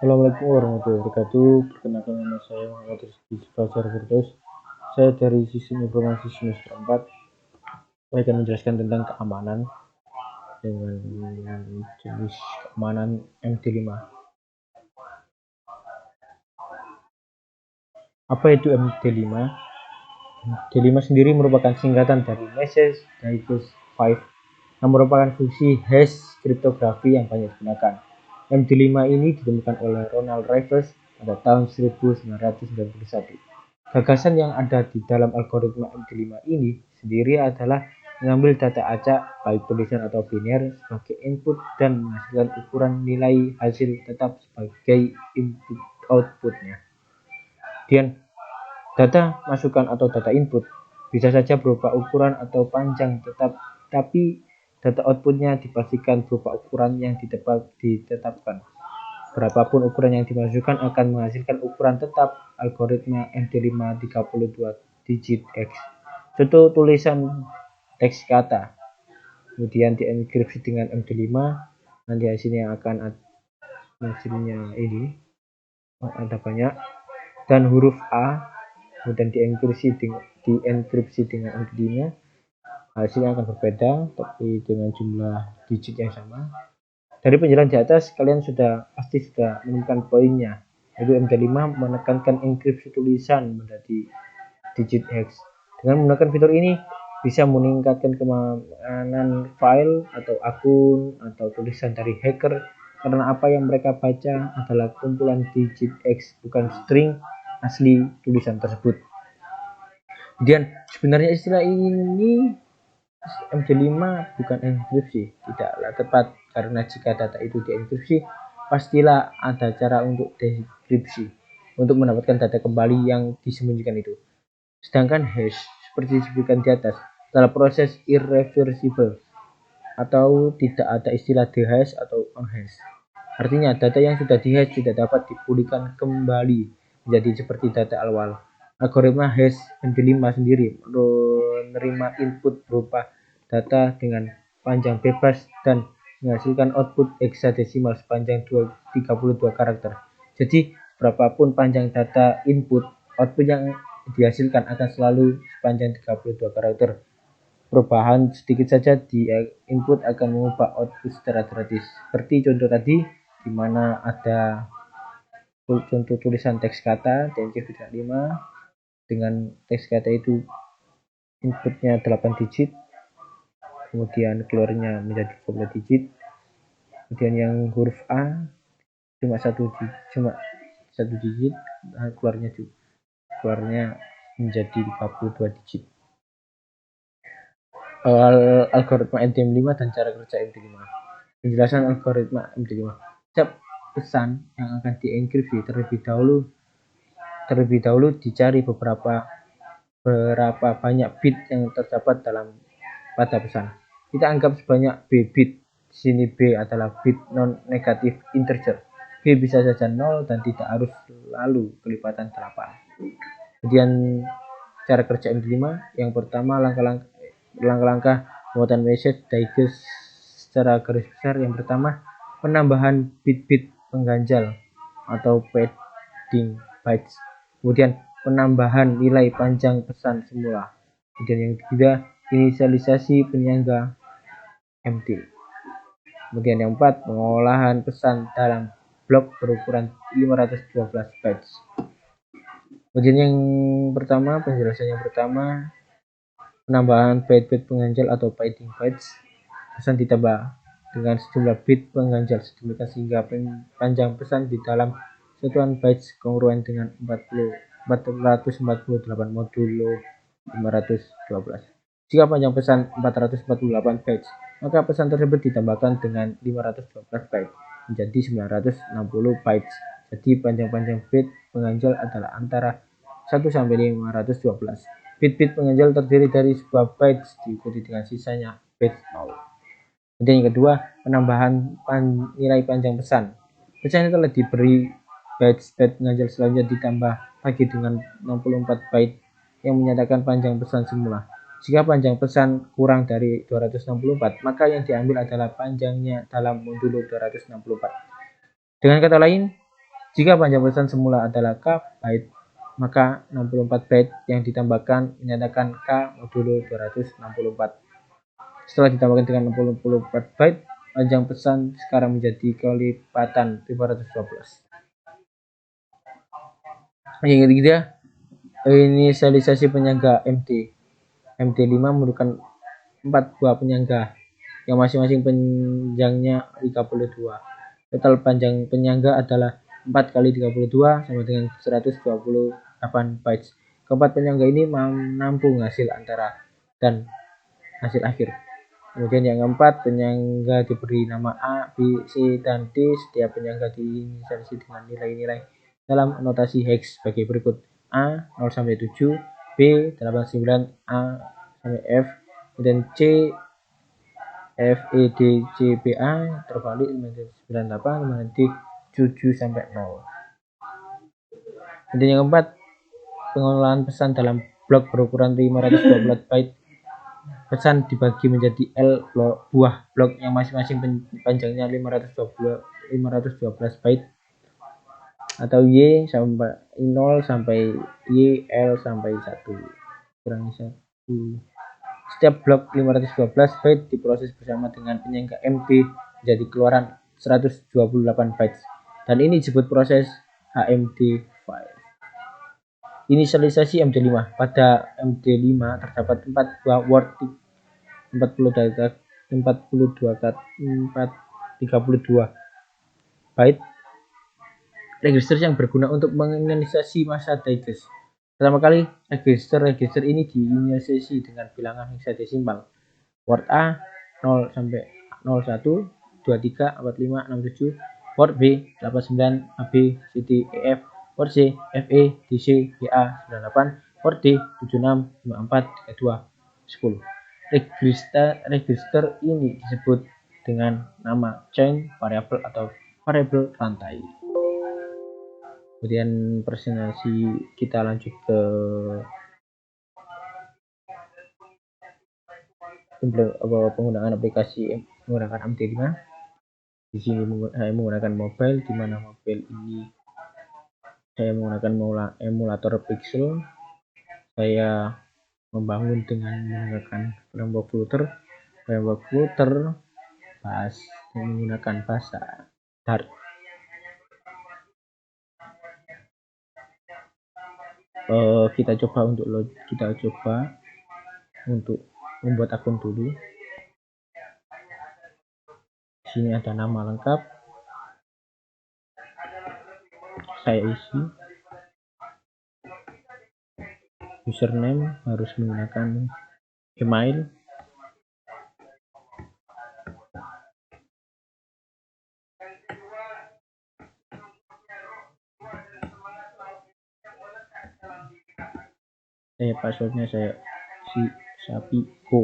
Assalamualaikum warahmatullahi wabarakatuh. Perkenalkan nama saya Muhammad Rizky Fajar Firdaus. Saya dari Sistem Informasi Semester 4. Saya akan menjelaskan tentang keamanan dengan jenis keamanan MD5. Apa itu MD5? MD5 sendiri merupakan singkatan dari Message Digest 5 yang merupakan fungsi hash kriptografi yang banyak digunakan. MD5 ini ditemukan oleh Ronald Rivers pada tahun 1991. Gagasan yang ada di dalam algoritma MD5 ini sendiri adalah mengambil data acak, baik tulisan atau biner, sebagai input dan menghasilkan ukuran nilai hasil tetap sebagai input outputnya. Kemudian, data masukan atau data input bisa saja berupa ukuran atau panjang tetap, tapi data outputnya dipastikan berupa ukuran yang ditetapkan. Berapapun ukuran yang dimasukkan akan menghasilkan ukuran tetap. Algoritma MD5 32 digit X. Contoh tulisan teks kata, kemudian dienkripsi dengan MD5. Nanti hasilnya ini ada banyak, dan huruf A kemudian dienkripsi dengan MD5. Hasilnya akan berbeda tapi dengan jumlah digit yang sama. Dari penjelasan di atas, kalian pasti sudah menemukan poinnya, yaitu MD5 menekankan enkripsi tulisan menjadi digit hex. Dengan menggunakan fitur ini, bisa meningkatkan keamanan file atau akun atau tulisan dari hacker, karena apa yang mereka baca adalah kumpulan digit hex, bukan string asli tulisan tersebut. Kemudian, sebenarnya istilah ini MD5 bukan enkripsi, tidaklah tepat, karena jika data itu dienkripsi, pastilah ada cara untuk dekripsi, untuk mendapatkan data kembali yang disembunyikan itu. Sedangkan hash, seperti disebutkan di atas, adalah proses irreversible, atau tidak ada istilah dehash atau unhash. Artinya, data yang sudah dihash tidak dapat dipulihkan kembali menjadi seperti data awal. Algoritma hash MD5 sendiri menerima input berupa data dengan panjang bebas dan menghasilkan output hexadesimal sepanjang 32 karakter. Jadi, berapapun panjang data input, output yang dihasilkan akan selalu sepanjang 32 karakter. Perubahan sedikit saja di input akan mengubah output secara drastis. Seperti contoh tadi, di mana ada contoh tulisan teks kata TNC5 dengan teks kata itu inputnya 8 digit, kemudian keluarnya menjadi 12 digit, kemudian yang huruf A cuma satu digit, keluarnya menjadi 52 digit. Algoritma MD5 dan cara kerja MD5. Penjelasan algoritma MD5. Setiap pesan yang akan dienkripsi terlebih dahulu dicari berapa banyak bit yang terdapat pada pesan. Kita anggap sebanyak B bit. Di sini B adalah bit non negatif integer. B bisa saja 0 dan tidak harus selalu kelipatan 8. Kemudian cara kerja MD5, yang pertama langkah-langkah pembuatan message digest secara garis besar. Yang pertama, penambahan bit-bit pengganjal atau padding bytes. Kemudian penambahan nilai panjang pesan semula. Kemudian yang ketiga, inisialisasi penyangga MD. Kemudian yang keempat, pengolahan pesan dalam blok berukuran 512 bytes. Kemudian yang pertama, penjelasan yang pertama, penambahan byte-byte pengganjal atau padding bytes. Pesan ditambah dengan sejumlah bit pengganjal sedemikian sehingga panjang pesan di dalam satuan bytes kongruen dengan 448 modulo 512. Jika panjang pesan 448 bytes, maka pesan tersebut ditambahkan dengan 512 bytes menjadi 960 bytes. Jadi panjang bit pengganjal adalah antara 1 sampai 512. Bit-bit pengganjal terdiri dari sebuah bytes diikuti dengan sisanya bit 0. Kemudian yang kedua, penambahan nilai panjang pesan. Pesan yang telah diberi bytes pengganjal selanjutnya ditambah lagi dengan 64 byte yang menyatakan panjang pesan semula. Jika panjang pesan kurang dari 264, maka yang diambil adalah panjangnya dalam modulo 264. Dengan kata lain, Jika panjang pesan semula adalah K byte, maka 64 byte yang ditambahkan menyatakan K modulo 264. Setelah ditambahkan dengan 64 byte, panjang pesan sekarang menjadi kelipatan 512. Yang ketiga, inisialisasi penyangga MD. MD5 memerlukan 4 buah penyangga yang masing-masing panjangnya 32. Total panjang penyangga adalah 4 kali 32 sama dengan 128 bytes. Keempat penyangga ini menampung hasil antara dan hasil akhir. Kemudian yang keempat, penyangga diberi nama A, B, C, dan D. Setiap penyangga diinisialisasi dengan nilai-nilai dalam notasi hex sebagai berikut: A 0 sampai 7, B 89, A sampai F, kemudian C F E D C B A terbalik 98, kemudian D 7 sampai 0. Kemudian yang keempat, pengolahan pesan dalam blok berukuran 512 byte. Pesan dibagi menjadi L buah blok yang masing-masing panjangnya 512 byte, atau Y sampai 0 sampai Y L sampai 1 kurangi 1. Setiap blok 512 byte diproses bersama dengan penyangga MD menjadi keluaran 128 bytes, dan ini disebut proses HMD file. Inisialisasi MD5. Pada MD5 terdapat 4 buah word 32 byte register yang berguna untuk menginisialisasi masa digest. Pertama kali, register ini diinisialisasi dengan bilangan hexadesimal. Word A 0 sampai 01, 23, 45, 67. Word B 89, AB, CD, EF. Word C FE, DC, BA 98. Word D 76, 54, 32, 10. Register ini disebut dengan nama chain variable atau variabel rantai. Kemudian presentasi kita lanjut ke penggunaan aplikasi menggunakan MD5. Di sini saya menggunakan mobile, di mana mobile ini saya menggunakan emulator Pixel. Saya membangun dengan menggunakan framework Flutter menggunakan bahasa Dart. Kita coba untuk membuat akun dulu. Di sini ada nama lengkap, saya isi. Username harus menggunakan email. Passwordnya saya si Sapiko.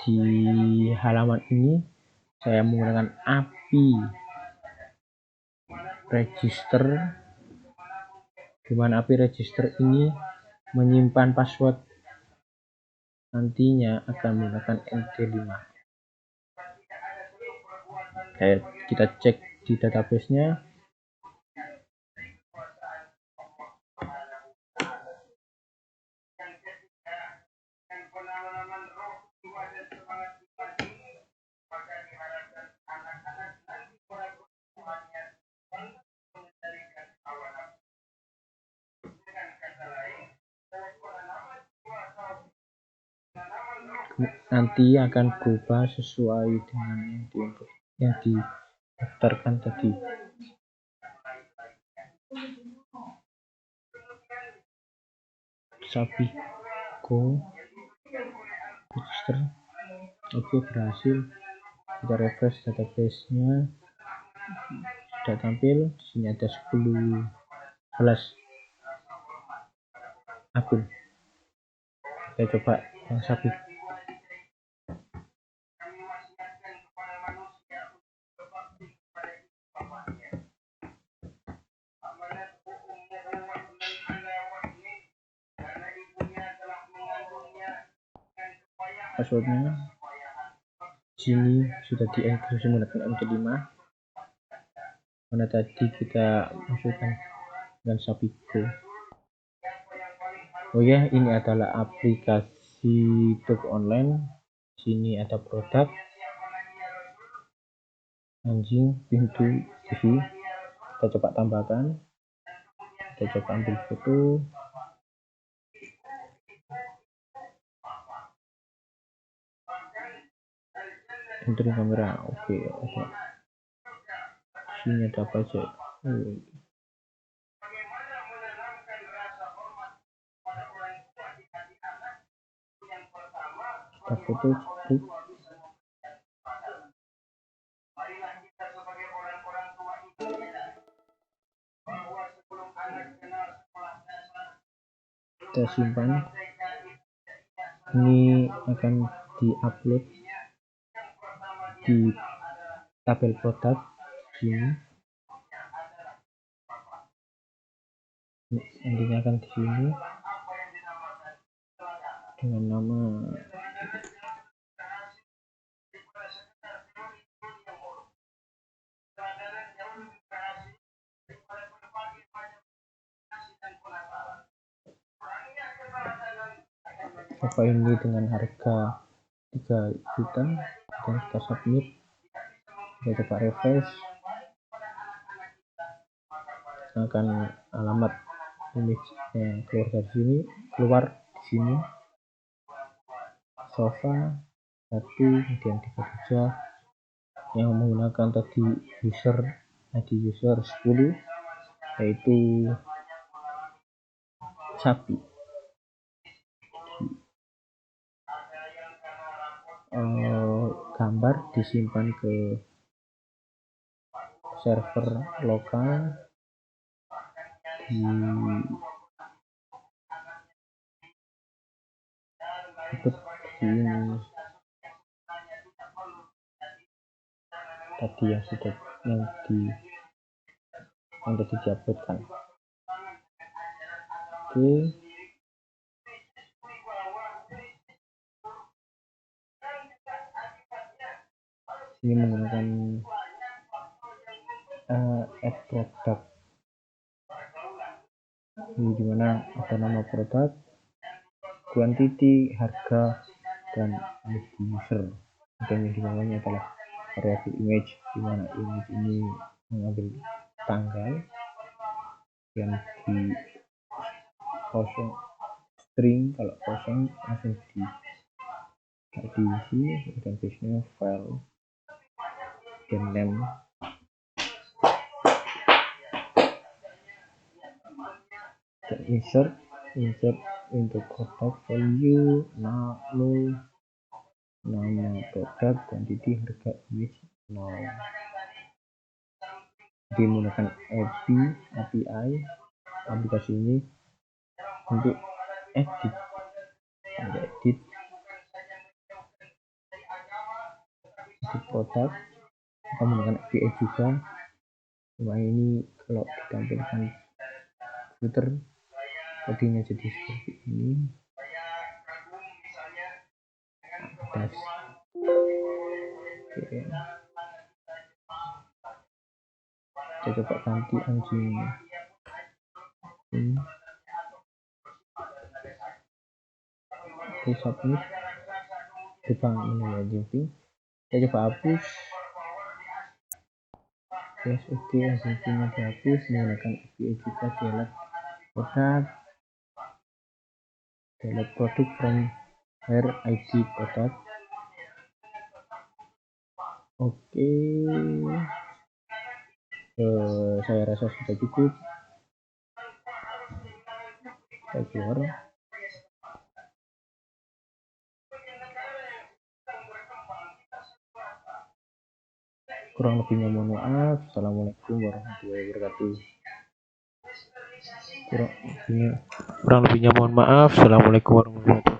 Di halaman ini saya menggunakan API register, di mana API register ini menyimpan password, nantinya akan menggunakan MD5. Kita cek di database-nya. Nanti akan berubah sesuai dengan yang didaftarkan tadi. Sapiko register. Oke, berhasil. Kita refresh database-nya, sudah tampil. Di sini ada 11 akun. Kita coba yang Sapiko. Passwordnya sini sudah dienkripsi menggunakan MD5. mana tadi kita masukkan dengan Sapigo. Oh ya, ini adalah aplikasi toko online. Sini ada produk, anjing, pintu, TV. Kita coba tambahkan, kita coba ambil foto. Entering kamera, oke, ada. Sini ada apa aja? Kita foto, cetuk. Kita simpan. Ini akan diupload di tabel produk sini. Nantinya akan di sini dengan nama apa ini dengan harga 3 juta, dan kita submit. Kita coba refresh, akan alamat image yang keluar dari sini, keluar di sini. Sofa 1, kemudian 3 yang menggunakan tadi ID user 10, yaitu sapi. Gambar disimpan ke server lokal di ini tadi yang sudah yang tadi diuploadkan. Oke, ini menggunakan add product, ini dimana ada nama produk, quantity, harga, dan ID user. Dan yang dimana adalah variabel image, dimana image ini mengambil tanggal yang di kosong, string kalau kosong langsung diisi, dan biasanya file dan name. Dan insert untuk produk value, nama produk, quantity, harga, image, Jadi menggunakan API aplikasi ini untuk edit produk. Kita menggunakan API juga. Cuma ini kalau ditampilkan Twitter tadinya jadi seperti ini. Atas. Oke. Kita coba ganti anjing ini. Oke, submit. Jepang menilai anjing. Kita coba hapus. Yes, oke, anjingnya dihapus. Menggunakan API juga delete produk from where ID product. Oke, saya rasa sudah cukup. Kita keluar. Kurang lebihnya mohon maaf. Assalamualaikum warahmatullahi wabarakatuh. Kurang lebihnya mohon maaf. Assalamualaikum warahmatullahi wabarakatuh.